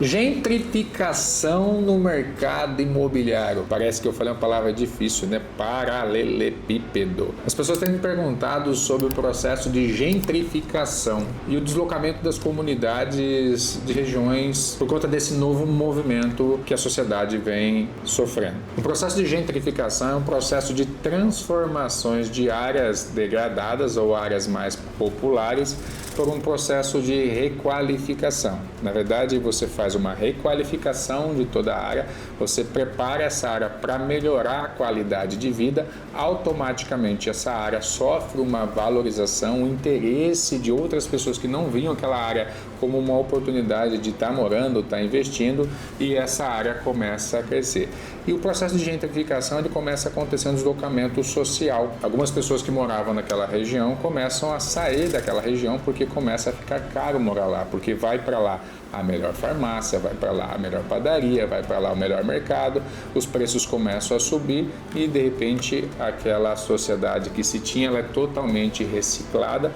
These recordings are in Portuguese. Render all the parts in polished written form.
Gentrificação no mercado imobiliário. Parece que eu falei uma palavra difícil, né? Paralelepípedo. As pessoas têm me perguntado sobre o processo de gentrificação e o deslocamento das comunidades de regiões por conta desse novo movimento que a sociedade vem sofrendo. O processo de gentrificação é um processo de transformações de áreas degradadas ou áreas mais populares por um processo de requalificação. Na verdade, você faz uma requalificação de toda a área, você prepara essa área para melhorar a qualidade de vida, automaticamente essa área sofre uma valorização, um interesse de outras pessoas que não viam aquela área como uma oportunidade de estar morando, estar investindo, e essa área começa a crescer. E o processo de gentrificação ele começa a acontecer um deslocamento social. Algumas pessoas que moravam naquela região começam a sair daquela região porque começa a ficar caro morar lá, porque vai para lá a melhor farmácia, vai para lá a melhor padaria, vai para lá o melhor mercado, os preços começam a subir e de repente aquela sociedade que se tinha ela é totalmente reciclada,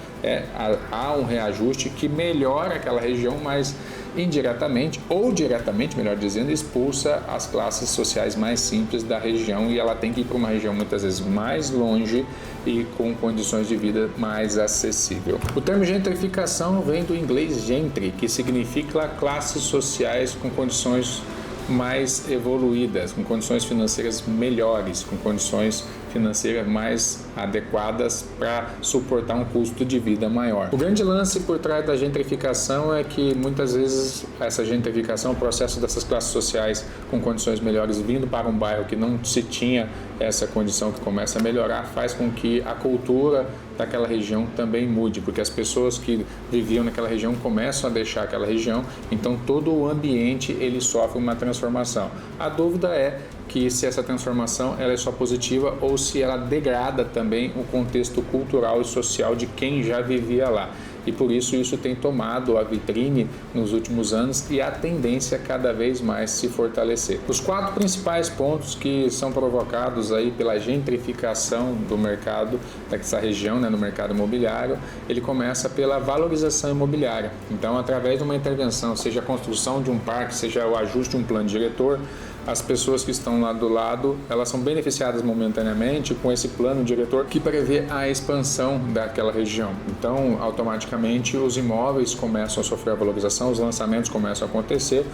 há um reajuste que melhora aquela região, mas indiretamente ou diretamente, melhor dizendo, expulsa as classes sociais mais simples da região e ela tem que ir para uma região muitas vezes mais longe e com condições de vida mais acessível. O termo gentrificação vem do inglês gentry, que significa classes sociais com condições mais evoluídas, com condições financeiras melhores, com condições financeiras mais adequadas para suportar um custo de vida maior. O grande lance por trás da gentrificação é que muitas vezes essa gentrificação, o processo dessas classes sociais com condições melhores vindo para um bairro que não se tinha essa condição que começa a melhorar, faz com que a cultura daquela região também mude, porque as pessoas que viviam naquela região começam a deixar aquela região, então todo o ambiente ele sofre uma transformação. A dúvida é que se essa transformação ela é só positiva ou se ela degrada também o contexto cultural e social de quem já vivia lá. E por isso tem tomado a vitrine nos últimos anos e a tendência cada vez mais se fortalecer. Os 4 principais pontos que são provocados aí pela gentrificação do mercado dessa região, no mercado imobiliário, ele começa pela valorização imobiliária. Então, através de uma intervenção, seja a construção de um parque, seja o ajuste de um plano diretor, as pessoas que estão lá do lado, elas são beneficiadas momentaneamente com esse plano diretor que prevê a expansão daquela região. Então, automaticamente, os imóveis começam a sofrer a valorização, os lançamentos começam a acontecer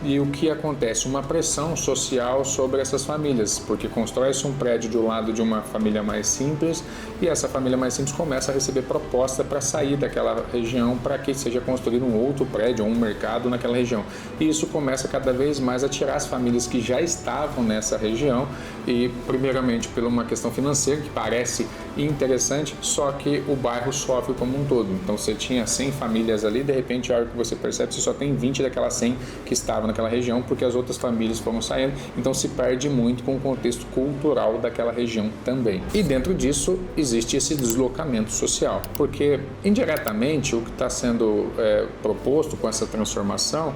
e o que acontece? Uma pressão social sobre essas famílias, porque constrói-se um prédio do lado de uma família mais simples e essa família mais simples começa a receber proposta para sair daquela região para que seja construído um outro prédio ou um mercado naquela região. E isso começa cada vez mais a tirar as famílias que já estavam nessa região e primeiramente por uma questão financeira que parece interessante, só que o bairro sofre como um todo. Então você tinha 100 famílias ali, de repente a hora que você percebe, você só tem 20 daquelas 100 que estavam naquela região porque as outras famílias foram saindo, então se perde muito com o contexto cultural daquela região também. E dentro disso existe esse deslocamento social, porque indiretamente o que está sendo proposto com essa transformação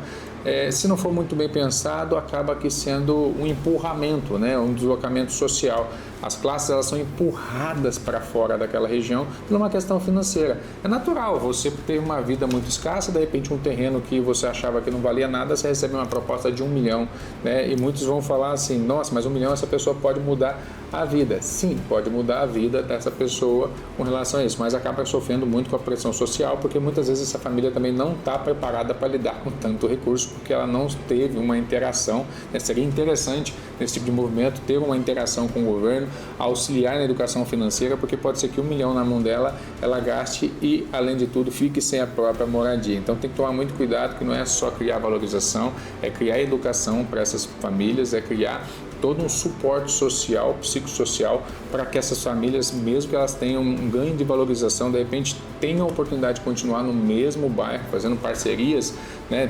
se não for muito bem pensado, acaba aqui sendo um empurramento, um deslocamento social. As classes elas são empurradas para fora daquela região por uma questão financeira. É natural, você ter uma vida muito escassa, de repente um terreno que você achava que não valia nada, você recebe uma proposta de 1 milhão, e muitos vão falar assim, nossa, mas 1 milhão essa pessoa pode mudar a vida. Sim, pode mudar a vida dessa pessoa com relação a isso, mas acaba sofrendo muito com a pressão social, porque muitas vezes essa família também não está preparada para lidar com tanto recurso, porque ela não teve uma interação. Seria interessante nesse tipo de movimento ter uma interação com o governo, auxiliar na educação financeira, porque pode ser que 1 milhão na mão dela, ela gaste e, além de tudo, fique sem a própria moradia. Então tem que tomar muito cuidado, que não é só criar valorização, é criar educação para essas famílias, é criar todo um suporte social, psicossocial, para que essas famílias, mesmo que elas tenham um ganho de valorização, de repente tenham a oportunidade de continuar no mesmo bairro, fazendo parcerias,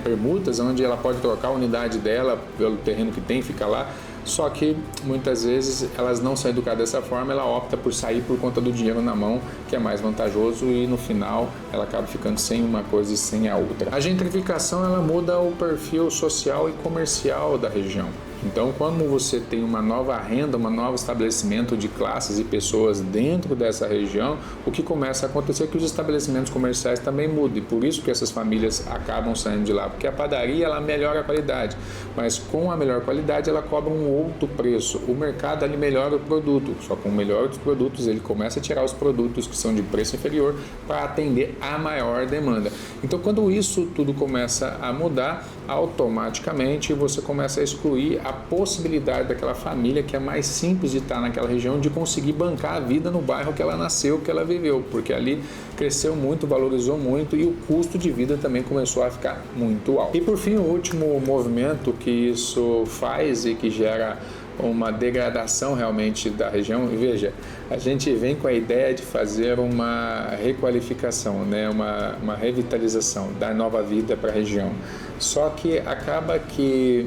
permutas, onde ela pode trocar a unidade dela pelo terreno que tem, fica lá. Só que muitas vezes elas não são educadas dessa forma, ela opta por sair por conta do dinheiro na mão, que é mais vantajoso, e no final ela acaba ficando sem uma coisa e sem a outra. A gentrificação ela muda o perfil social e comercial da região. Então, quando você tem uma nova renda, um novo estabelecimento de classes e pessoas dentro dessa região, o que começa a acontecer é que os estabelecimentos comerciais também mudam, e por isso que essas famílias acabam saindo de lá, porque a padaria ela melhora a qualidade, mas com a melhor qualidade ela cobra um outro preço. O mercado ali melhora o produto, só com o melhor dos produtos ele começa a tirar os produtos que são de preço inferior para atender a maior demanda. Então, quando isso tudo começa a mudar, automaticamente você começa a excluir a possibilidade daquela família que é mais simples de estar naquela região, de conseguir bancar a vida no bairro que ela nasceu, que ela viveu, porque ali cresceu muito, valorizou muito e o custo de vida também começou a ficar muito alto. E por fim, o último movimento que isso faz e que gera uma degradação realmente da região, e veja, a gente vem com a ideia de fazer uma requalificação, né? uma revitalização, dar nova vida para a região. Só que acaba que,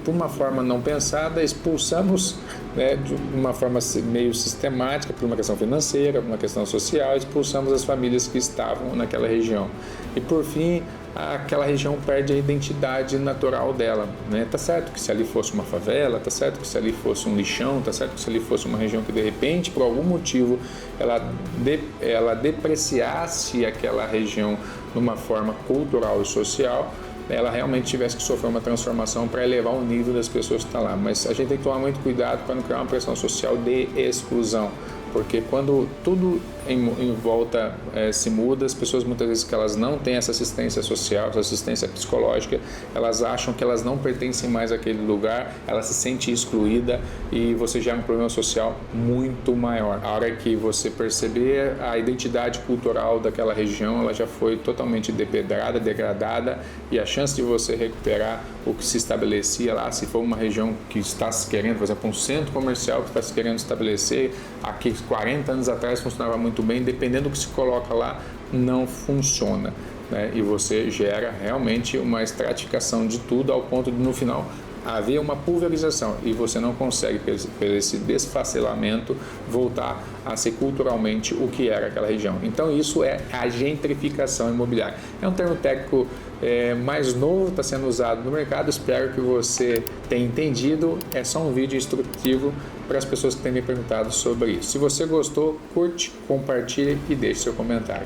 por uma forma não pensada, expulsamos, né, de uma forma meio sistemática, por uma questão financeira, por uma questão social, expulsamos as famílias que estavam naquela região. E por fim, aquela região perde a identidade natural dela, né? Tá certo que se ali fosse uma favela, tá certo que se ali fosse um lixão, tá certo que se ali fosse uma região que de repente, por algum motivo, ela depreciasse aquela região de uma forma cultural e social, ela realmente tivesse que sofrer uma transformação para elevar o nível das pessoas que estão lá. Mas a gente tem que tomar muito cuidado para não criar uma pressão social de exclusão, porque quando tudo em volta se muda, as pessoas muitas vezes que elas não têm essa assistência social, essa assistência psicológica, elas acham que elas não pertencem mais àquele lugar, ela se sente excluída e você gera um problema social muito maior. A hora que você perceber a identidade cultural daquela região, ela já foi totalmente depedrada, degradada, e a chance de você recuperar o que se estabelecia lá, se for uma região que está se querendo, por exemplo, um centro comercial que está se querendo estabelecer, aqui 40 anos atrás funcionava muito bem, dependendo do que se coloca lá, não funciona, né? E você gera realmente uma estratificação de tudo ao ponto de, no final, haver uma pulverização e você não consegue, por esse desfacelamento, voltar a ser culturalmente o que era aquela região. Então isso é a gentrificação imobiliária. É um termo técnico mais novo, está sendo usado no mercado, espero que você tenha entendido. É só um vídeo instrutivo para as pessoas que têm me perguntado sobre isso. Se você gostou, curte, compartilhe e deixe seu comentário.